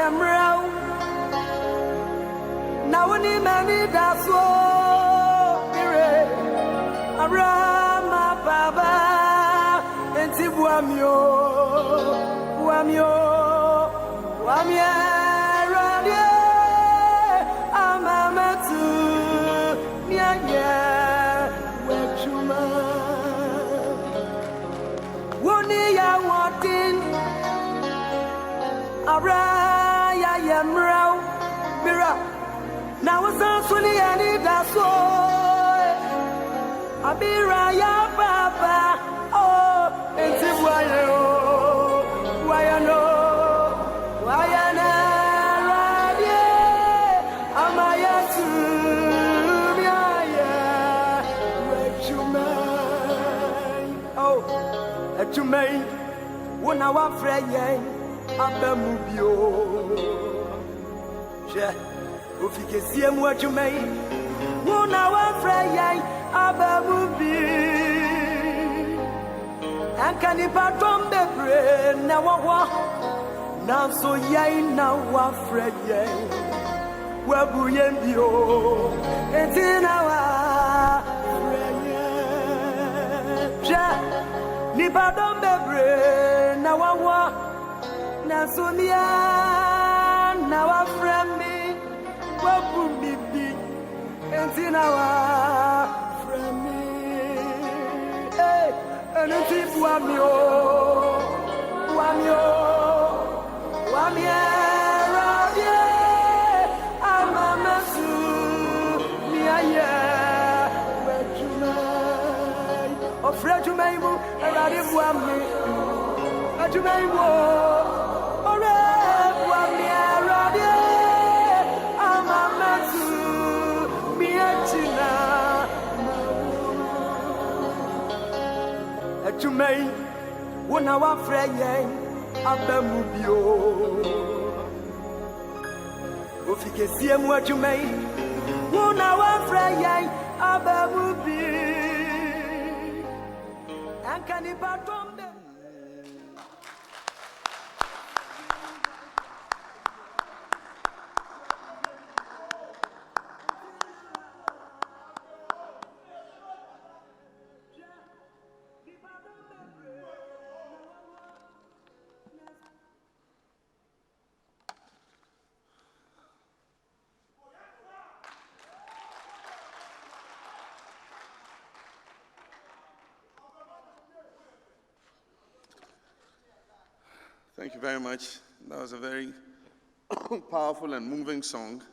yamrau. Now when he many that's what Abrama Baba and Tibuamio, Wamio, Wamia, Radia, Amamatu, Nyanya, Wechuma. Woni ya watin, Abraya Yamrau, Mira. Now it's not funny, I need that soul. Abira ya Baba, oh, and Tibuayo, Wayano, Wayana, Radia, Amayatu, Yaya, Wechumay, oh, Echumay, when I want Freya, Abamubio, Ufike sie mwachumai Wuna wafrayai abamubi Ankani patombe bre na wawa Nanso yai na wafrayai Wabu yembio Etina wafrayai Ni patombe bre na wawa Nanso niya na waframi Wabu bibi, entinawa frami, entifu wamio, wamio, wamie, rabie, amamasu, miaye, wejumai, ofrejumaimu, eradifu wami, wejumaimu, ore, wamie, rabie. Echumei, wona wafreye abamubio. Ofike sie mu echumei, wona wafreye abamubi. Ankani patombe. Thank you very much. That was a very powerful and moving song,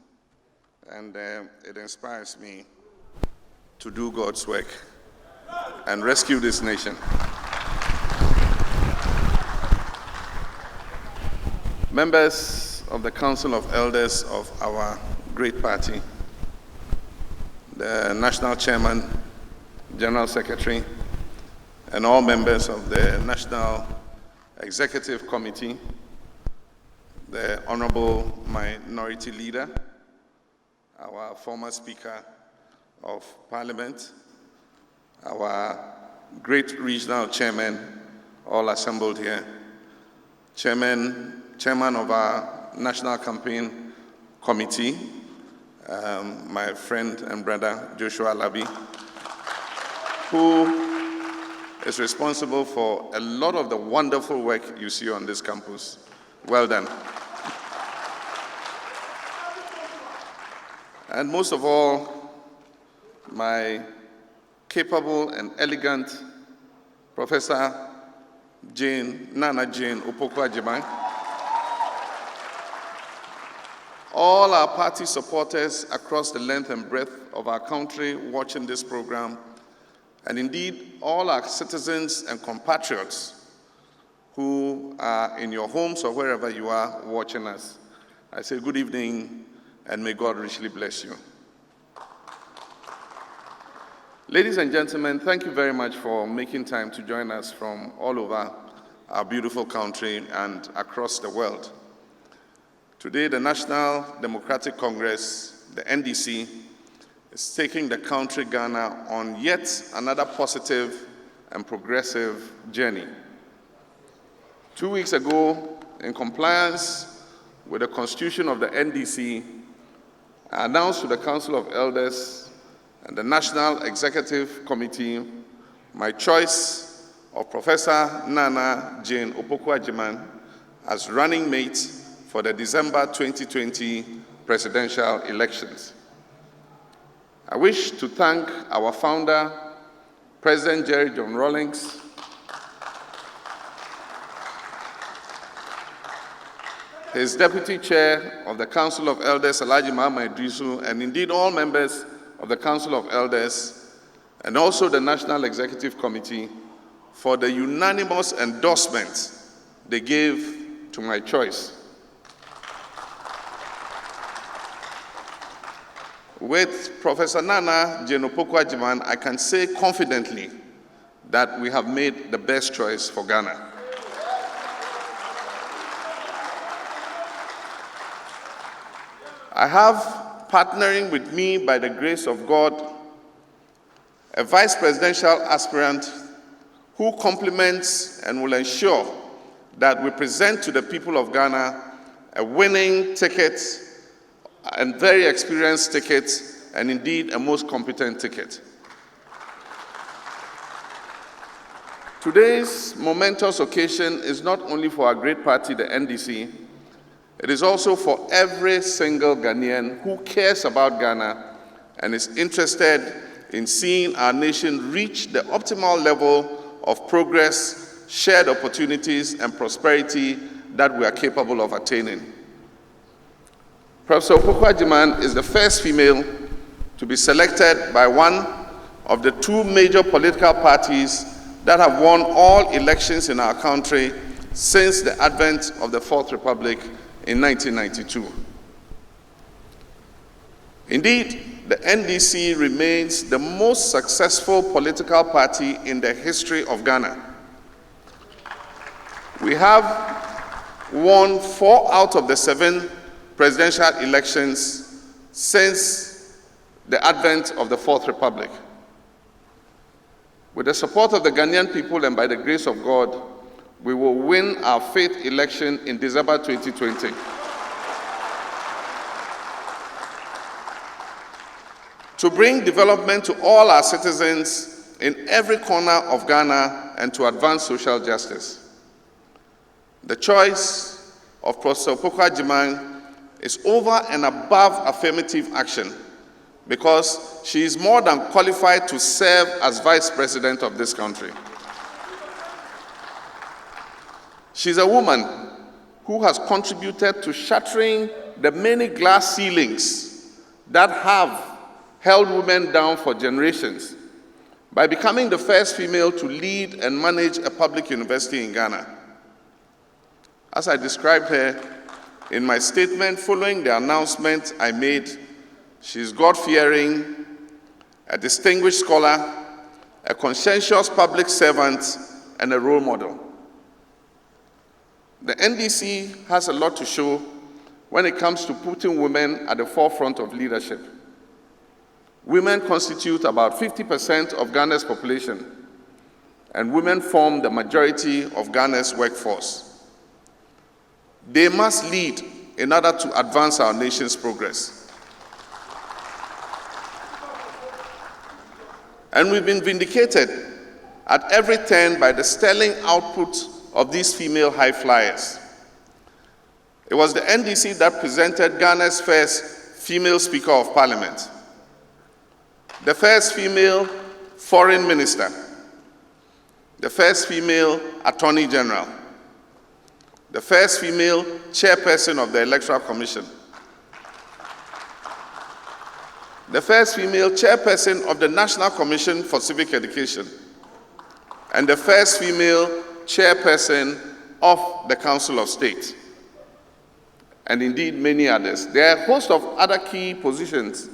and it inspires me to do God's work and rescue this nation. Members of the Council of Elders of our great party, the National Chairman, General Secretary, and all members of the National Executive Committee, the Honorable Minority Leader, our former Speaker of Parliament, our great regional chairman, all assembled here, chairman of our National Campaign Committee, my friend and brother Joshua Labi, who is responsible for a lot of the wonderful work you see on this campus. Well done. And most of all, my capable and elegant Professor Nana Jane Opoku-Agyeman, all our party supporters across the length and breadth of our country watching this program, and indeed all our citizens and compatriots who are in your homes or wherever you are watching us. I say good evening and may God richly bless you. Ladies and gentlemen, thank you very much for making time to join us from all over our beautiful country and across the world. Today, the National Democratic Congress, the NDC, is taking the country Ghana on yet another positive and progressive journey. 2 weeks ago, in compliance with the constitution of the NDC, I announce to the Council of Elders and the National Executive Committee my choice of Professor Nana Jane Opoku-Agyeman as running mate for the December 2020 presidential elections. I wish to thank our founder, President Jerry John Rawlings, his Deputy Chair of the Council of Elders, Alhaji Mahama Idrisu, and indeed all members of the Council of Elders, and also the National Executive Committee for the unanimous endorsement they gave to my choice. With Professor Nana Jane Opoku-Agyeman, I can say confidently that we have made the best choice for Ghana. I have, partnering with me by the grace of God, a vice presidential aspirant who complements and will ensure that we present to the people of Ghana a winning ticket and very experienced ticket, and indeed a most competent ticket. Today's momentous occasion is not only for our great party, the NDC, it is also for every single Ghanaian who cares about Ghana and is interested in seeing our nation reach the optimal level of progress, shared opportunities, and prosperity that we are capable of attaining. Professor Opoku-Agyeman is the first female to be selected by one of the two major political parties that have won all elections in our country since the advent of the Fourth Republic in 1992. Indeed, the NDC remains the most successful political party in the history of Ghana. We have won 4 out of the 7 presidential elections since the advent of the Fourth Republic. With the support of the Ghanaian people and by the grace of God, we will win our 5th election in December 2020. To bring development to all our citizens in every corner of Ghana and to advance social justice. The choice of Professor Opoku-Agyeman is over and above affirmative action because she is more than qualified to serve as Vice President of this country. She's a woman who has contributed to shattering the many glass ceilings that have held women down for generations by becoming the first female to lead and manage a public university in Ghana. As I described her in my statement following the announcement I made, she is God-fearing, a distinguished scholar, a conscientious public servant, and a role model. The NDC has a lot to show when it comes to putting women at the forefront of leadership. Women constitute about 50% of Ghana's population, and women form the majority of Ghana's workforce. They must lead in order to advance our nation's progress. And we've been vindicated at every turn by the sterling output of these female high flyers. It was the NDC that presented Ghana's first female Speaker of Parliament, the first female Foreign Minister, the first female Attorney General, the first female Chairperson of the Electoral Commission, the first female Chairperson of the National Commission for Civic Education, and the first female Chairperson of the Council of State, and indeed many others. There are a host of other key positions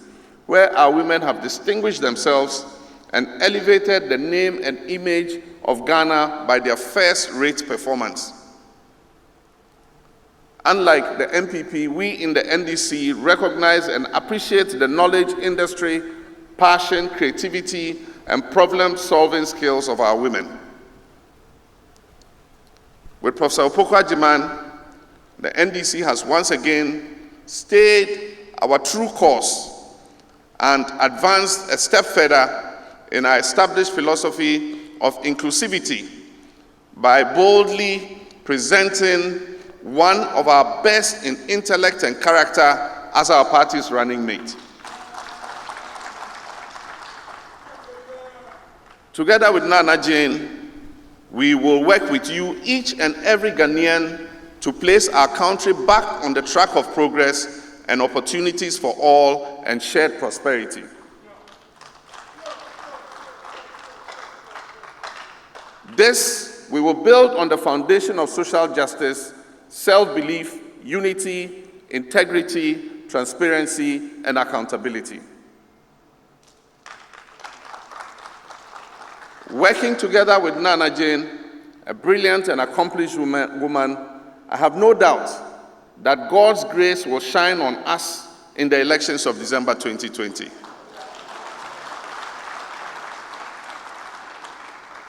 where our women have distinguished themselves and elevated the name and image of Ghana by their first-rate performance. Unlike the MPP, we in the NDC recognize and appreciate the knowledge, industry, passion, creativity, and problem-solving skills of our women. With Professor Opoku-Agyeman, the NDC has once again stayed our true course and advanced a step further in our established philosophy of inclusivity by boldly presenting one of our best in intellect and character as our party's running mate. Together with Nana Jane, we will work with you, each and every Ghanaian, to place our country back on the track of progress and opportunities for all and shared prosperity. This we will build on the foundation of social justice, self-belief, unity, integrity, transparency, and accountability. Working together with Nana Jane, a brilliant and accomplished woman, I have no doubt that God's grace will shine on us in the elections of December 2020.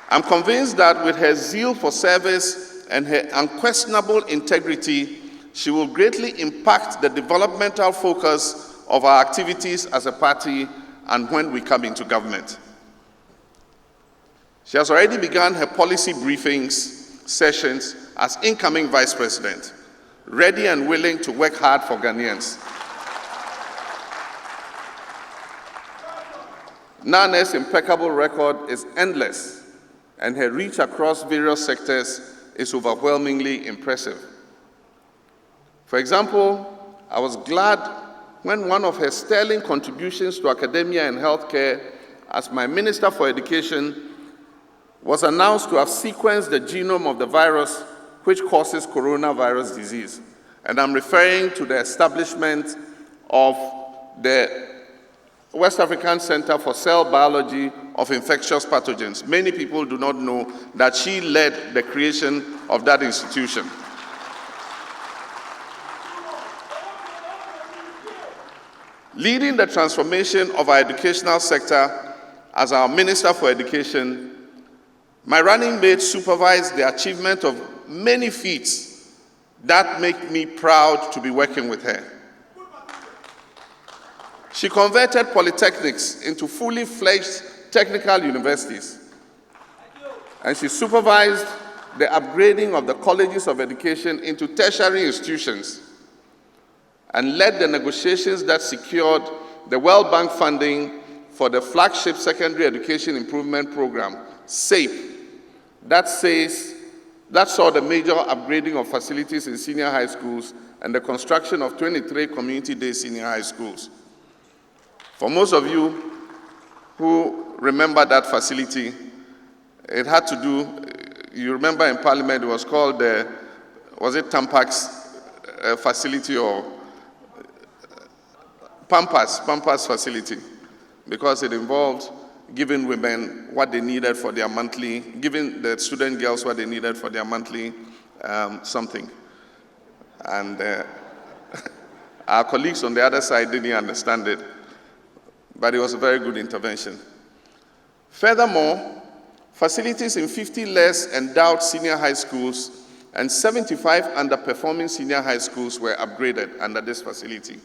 I'm convinced that with her zeal for service and her unquestionable integrity, she will greatly impact the developmental focus of our activities as a party and when we come into government. She has already begun her policy briefings sessions as incoming Vice President, ready and willing to work hard for Ghanaians. Nana's impeccable record is endless, and her reach across various sectors is overwhelmingly impressive. For example, I was glad when one of her sterling contributions to academia and healthcare as my Minister for Education was announced to have sequenced the genome of the virus which causes coronavirus disease. And I'm referring to the establishment of the West African Center for Cell Biology of Infectious Pathogens. Many people do not know that she led the creation of that institution. Leading the transformation of our educational sector as our Minister for Education, my running mate supervised the achievement of many feats that make me proud to be working with her. She converted polytechnics into fully fledged technical universities, and she supervised the upgrading of the colleges of education into tertiary institutions and led the negotiations that secured the World Bank funding for the flagship Secondary Education Improvement Program, SAPE, that saw the major upgrading of facilities in senior high schools and the construction of 23 community-day senior high schools. For most of you who remember that facility, it had to do, you remember in Parliament it was called was it Tampax facility or Pampas facility, because it involved giving women what they needed for their monthly, giving the student girls what they needed for their monthly something. And our colleagues on the other side didn't understand it, but it was a very good intervention. Furthermore, facilities in 50 less endowed senior high schools and 75 underperforming senior high schools were upgraded under this facility.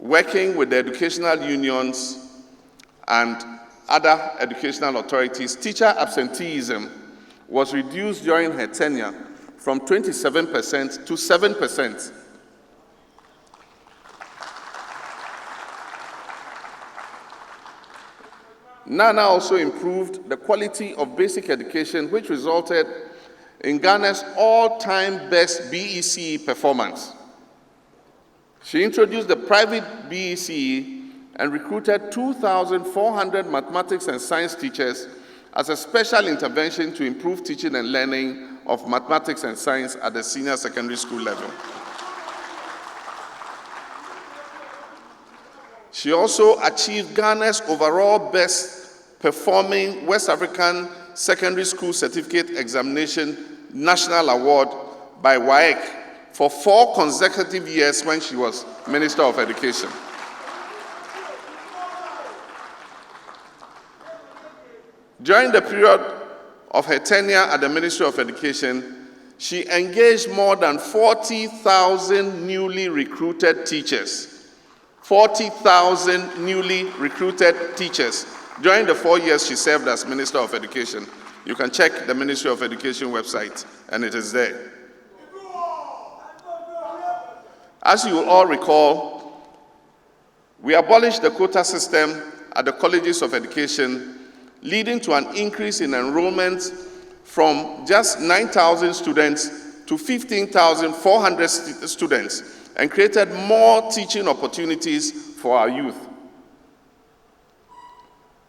Working with the educational unions and other educational authorities, teacher absenteeism was reduced during her tenure from 27% to 7%. Nana also improved the quality of basic education, which resulted in Ghana's all-time best BECE performance. She introduced the private BECE and recruited 2,400 mathematics and science teachers as a special intervention to improve teaching and learning of mathematics and science at the senior secondary school level. She also achieved Ghana's overall best performing West African Secondary School Certificate Examination National Award by WAEC for 4 consecutive years when she was Minister of Education. During the period of her tenure at the Ministry of Education, she engaged more than 40,000 newly recruited teachers. 40,000 newly recruited teachers during the 4 years she served as Minister of Education. You can check the Ministry of Education website, and it is there. As you will all recall, we abolished the quota system at the colleges of education, leading to an increase in enrollment from just 9,000 students to 15,400 students, and created more teaching opportunities for our youth.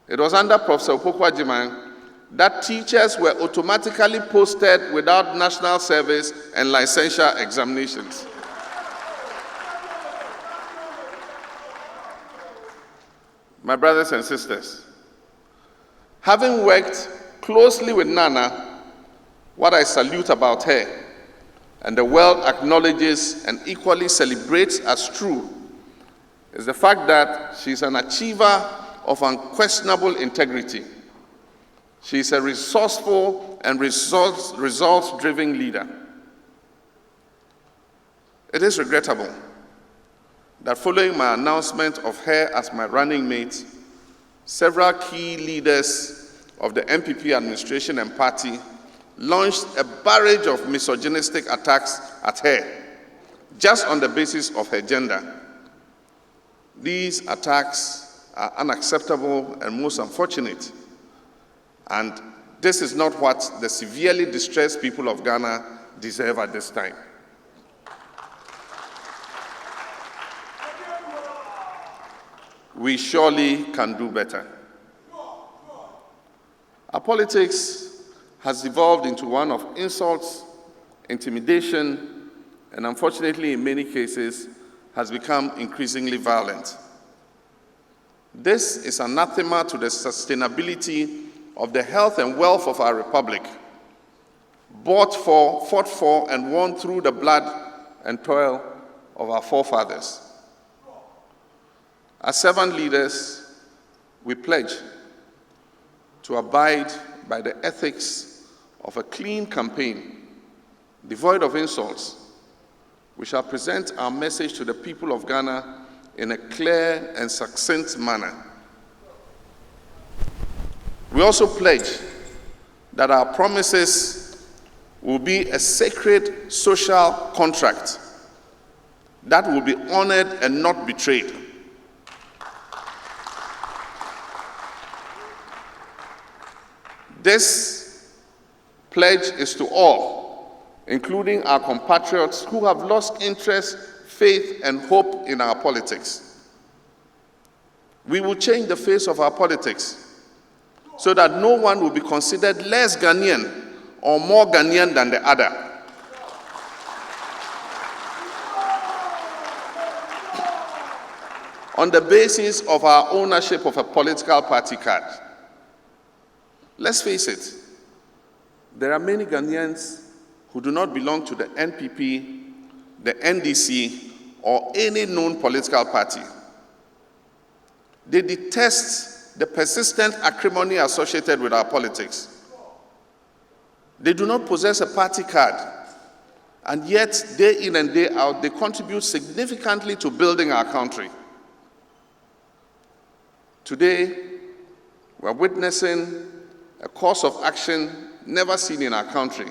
It was under Professor Opoku-Agyeman that teachers were automatically posted without national service and licensure examinations. My brothers and sisters, having worked closely with Nana, what I salute about her, and the world acknowledges and equally celebrates as true, is the fact that she's an achiever of unquestionable integrity. She is a resourceful and results-driven leader. It is regrettable that following my announcement of her as my running mate, several key leaders of the MPP administration and party launched a barrage of misogynistic attacks at her, just on the basis of her gender. These attacks are unacceptable and most unfortunate, and this is not what the severely distressed people of Ghana deserve at this time. We surely can do better. Our politics has evolved into one of insults, intimidation, and unfortunately, in many cases, has become increasingly violent. This is anathema to the sustainability of the health and wealth of our republic, fought for, and won through the blood and toil of our forefathers. As servant leaders, we pledge to abide by the ethics of a clean campaign, devoid of insults. We shall present our message to the people of Ghana in a clear and succinct manner. We also pledge that our promises will be a sacred social contract that will be honored and not betrayed. This pledge is to all, including our compatriots who have lost interest, faith, and hope in our politics. We will change the face of our politics so that no one will be considered less Ghanaian or more Ghanaian than the other. On the basis of our ownership of a political party card. Let's face it, there are many Ghanaians who do not belong to the NPP, the NDC, or any known political party. They detest the persistent acrimony associated with our politics. They do not possess a party card, and yet, day in and day out, they contribute significantly to building our country. Today, we're witnessing a course of action never seen in our country.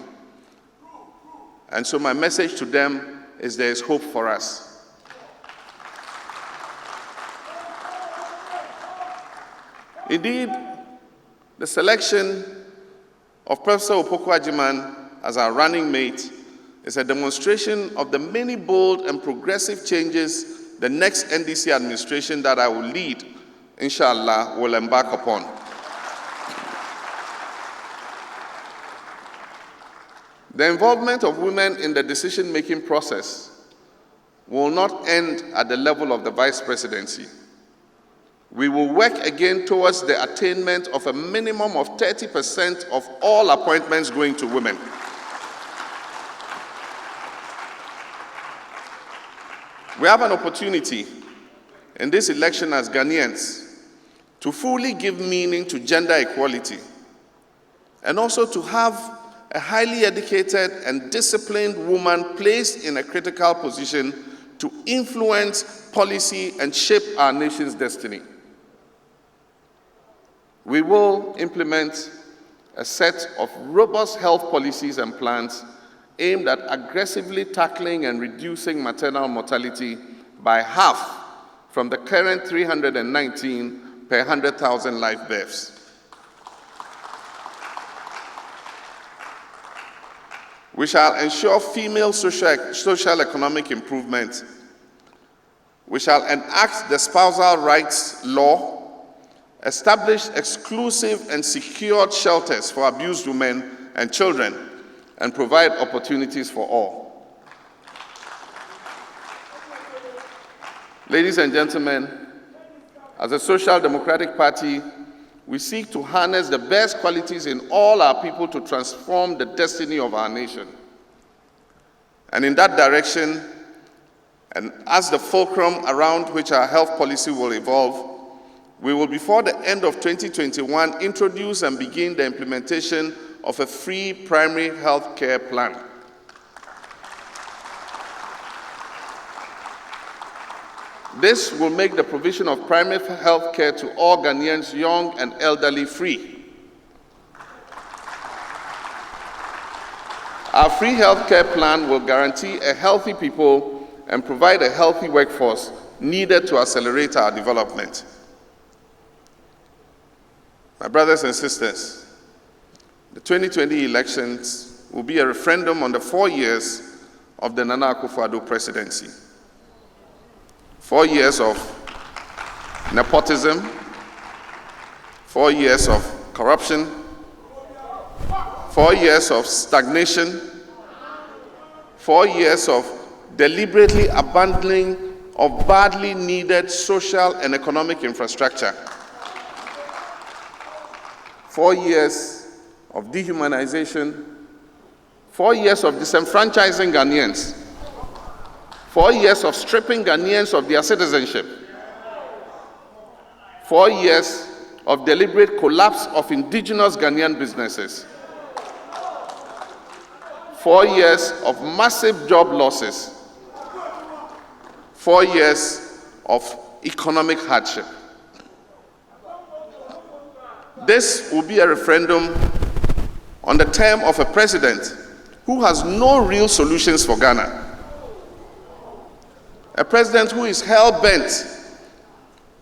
And so my message to them is there is hope for us. Indeed, the selection of Professor Opoku-Agyeman as our running mate is a demonstration of the many bold and progressive changes the next NDC administration that I will lead, inshallah, will embark upon. The involvement of women in the decision-making process will not end at the level of the vice presidency. We will work again towards the attainment of a minimum of 30% of all appointments going to women. We have an opportunity in this election as Ghanaians to fully give meaning to gender equality and also to have a highly educated and disciplined woman placed in a critical position to influence policy and shape our nation's destiny. We will implement a set of robust health policies and plans aimed at aggressively tackling and reducing maternal mortality by half from the current 319 per 100,000 live births. We shall ensure female social economic improvement. We shall enact the spousal rights law, establish exclusive and secured shelters for abused women and children, and provide opportunities for all. Ladies and gentlemen, as a Social Democratic Party, we seek to harness the best qualities in all our people to transform the destiny of our nation. And in that direction, and as the fulcrum around which our health policy will evolve, we will, before the end of 2021, introduce and begin the implementation of a free primary health care plan. This will make the provision of primary health care to all Ghanaians, young and elderly, free. Our free health care plan will guarantee a healthy people and provide a healthy workforce needed to accelerate our development. My brothers and sisters, the 2020 elections will be a referendum on the 4 years of the Nana Akufo-Addo presidency. 4 years of nepotism, 4 years of corruption, 4 years of stagnation, 4 years of deliberately abandoning of badly needed social and economic infrastructure, 4 years of dehumanization, 4 years of disenfranchising Ghanaians, 4 years of stripping Ghanaians of their citizenship, 4 years of deliberate collapse of indigenous Ghanaian businesses, 4 years of massive job losses, 4 years of economic hardship. This will be a referendum on the term of a president who has no real solutions for Ghana. A president who is hell-bent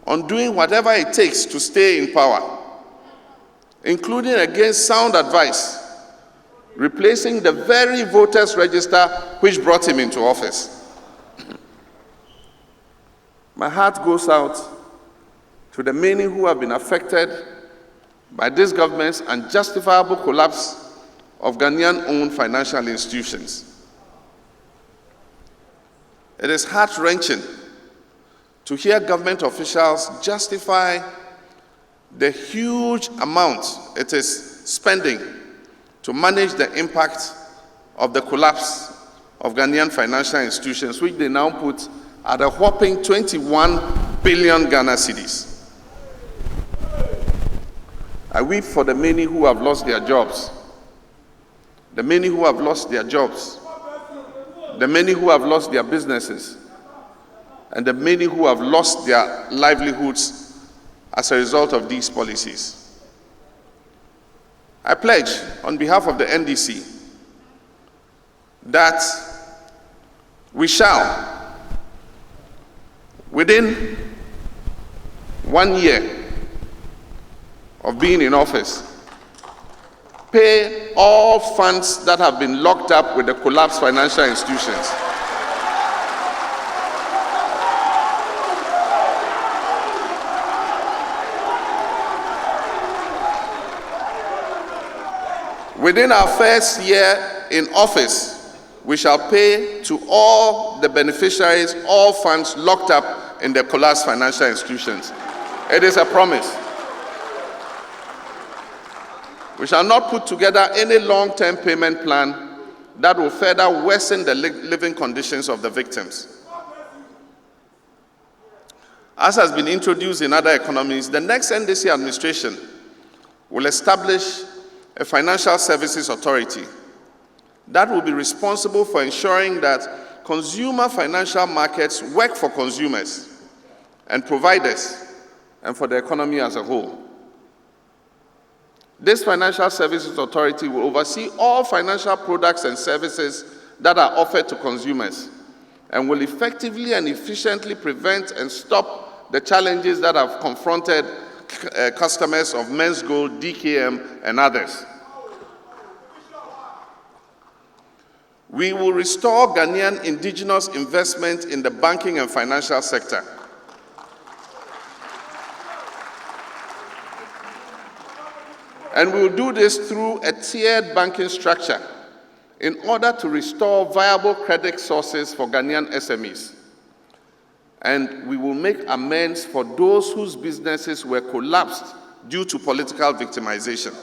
on doing whatever it takes to stay in power, including against sound advice, replacing the very voters' register which brought him into office. My heart goes out to the many who have been affected by this government's unjustifiable collapse of Ghanaian-owned financial institutions. It is heart-wrenching to hear government officials justify the huge amount it is spending to manage the impact of the collapse of Ghanaian financial institutions, which they now put at a whopping 21 billion Ghana cedis. I weep for the many who have lost their jobs, the many who have lost their jobs, the many who have lost their businesses, and the many who have lost their livelihoods as a result of these policies. I pledge on behalf of the NDC that we shall, within 1 year of being in office, pay all funds that have been locked up with the collapsed financial institutions. Within our first year in office, we shall pay to all the beneficiaries all funds locked up in the collapsed financial institutions. It is a promise. We shall not put together any long-term payment plan that will further worsen the living conditions of the victims. As has been introduced in other economies, the next NDC administration will establish a financial services authority that will be responsible for ensuring that consumer financial markets work for consumers and providers and for the economy as a whole. This financial services authority will oversee all financial products and services that are offered to consumers and will effectively and efficiently prevent and stop the challenges that have confronted customers of Men's Gold, DKM, and others. We will restore Ghanaian indigenous investment in the banking and financial sector. And we will do this through a tiered banking structure in order to restore viable credit sources for Ghanaian SMEs. And we will make amends for those whose businesses were collapsed due to political victimization.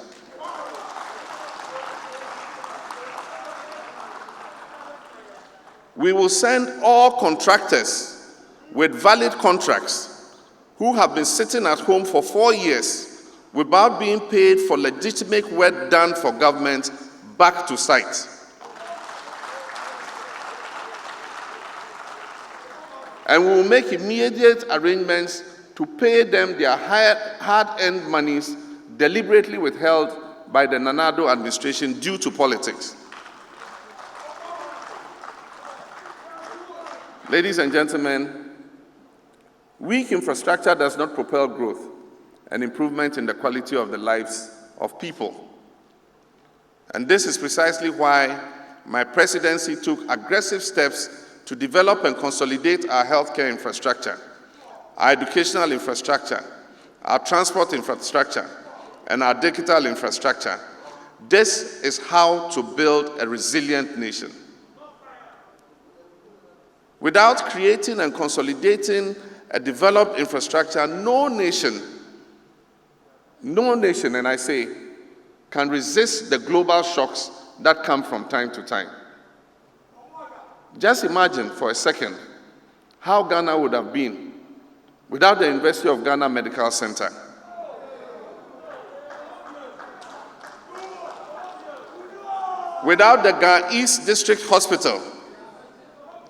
We will send all contractors with valid contracts who have been sitting at home for 4 years without being paid for legitimate work done for government back to site. And we will make immediate arrangements to pay them their hard-earned monies deliberately withheld by the Nanado administration due to politics. Ladies and gentlemen, weak infrastructure does not propel growth and improvement in the quality of the lives of people. And this is precisely why my presidency took aggressive steps to develop and consolidate our healthcare infrastructure, our educational infrastructure, our transport infrastructure, and our digital infrastructure. This is how to build a resilient nation. Without creating and consolidating a developed infrastructure, no nation, and I say, can resist the global shocks that come from time to time. Just imagine for a second how Ghana would have been without the University of Ghana Medical Center. Without the Ga East District Hospital,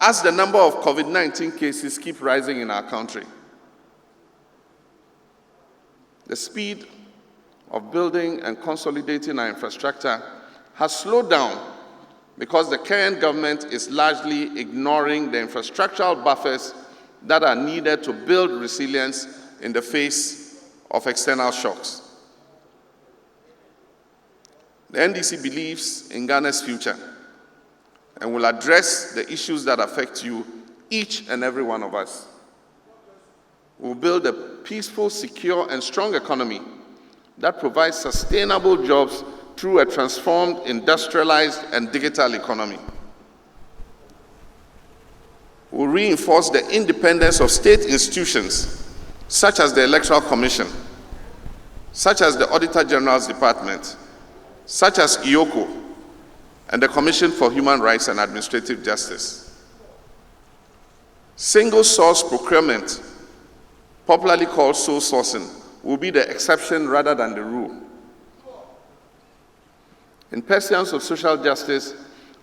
as the number of COVID-19 cases keep rising in our country. The speed of building and consolidating our infrastructure has slowed down because the current government is largely ignoring the infrastructural buffers that are needed to build resilience in the face of external shocks. The NDC believes in Ghana's future and will address the issues that affect you, each and every one of us. We'll build a peaceful, secure, and strong economy that provides sustainable jobs through a transformed, industrialized, and digital economy. We'll reinforce the independence of state institutions, such as the Electoral Commission, such as the Auditor General's Department, such as IOCO, and the Commission for Human Rights and Administrative Justice. Single-source procurement, popularly called sole sourcing, will be the exception rather than the rule. In pursuance of social justice,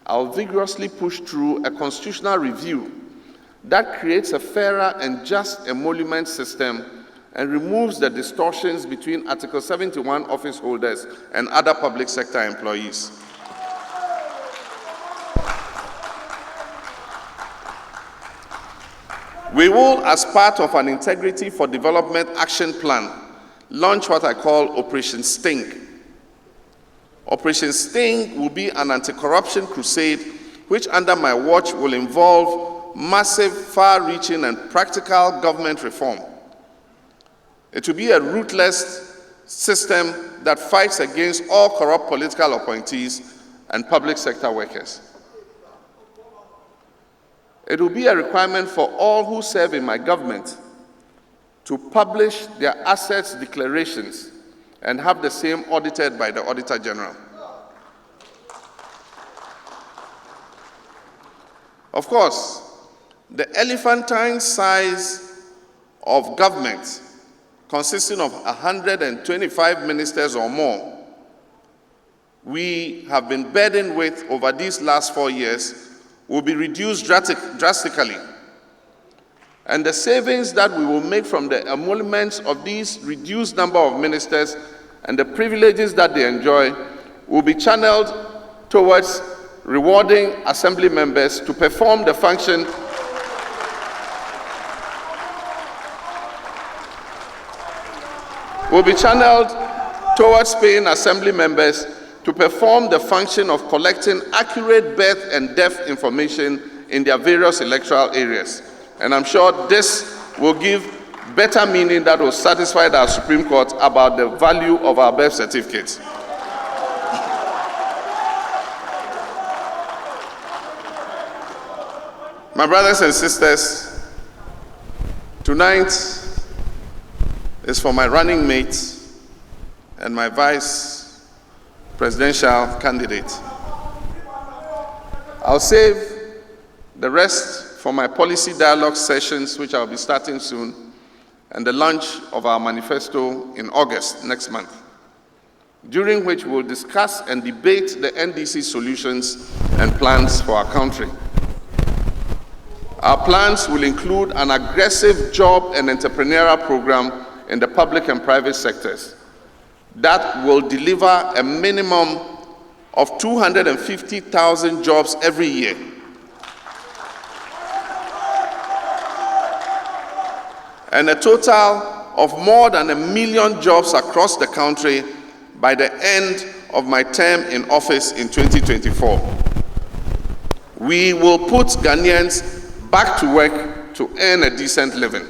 I'll vigorously push through a constitutional review that creates a fairer and just emolument system and removes the distortions between Article 71 office holders and other public sector employees. We will, as part of an Integrity for Development Action Plan, launch what I call Operation Sting. Operation Sting will be an anti-corruption crusade which under my watch will involve massive, far-reaching and practical government reform. It will be a ruthless system that fights against all corrupt political appointees and public sector workers. It will be a requirement for all who serve in my government to publish their assets declarations and have the same audited by the Auditor General. Of course, the elephantine size of government, consisting of 125 ministers or more, we have been burdened with over these last 4 years will be reduced drastically. And the savings that we will make from the emoluments of these reduced number of ministers and the privileges that they enjoy will be channeled towards rewarding assembly members to perform the function towards paying assembly members to perform the function of collecting accurate birth and death information in their various electoral areas. And I'm sure this will give better meaning that will satisfy our Supreme Court about the value of our birth certificates. My brothers and sisters, tonight is for my running mate and my vice presidential candidate. I'll save the rest for my policy dialogue sessions, which I'll be starting soon, and the launch of our manifesto in August next month, during which we'll discuss and debate the NDC solutions and plans for our country. Our plans will include an aggressive job and entrepreneurial program in the public and private sectors that will deliver a minimum of 250,000 jobs every year. And a total of more than 1 million jobs across the country by the end of my term in office in 2024. We will put Ghanaians back to work to earn a decent living.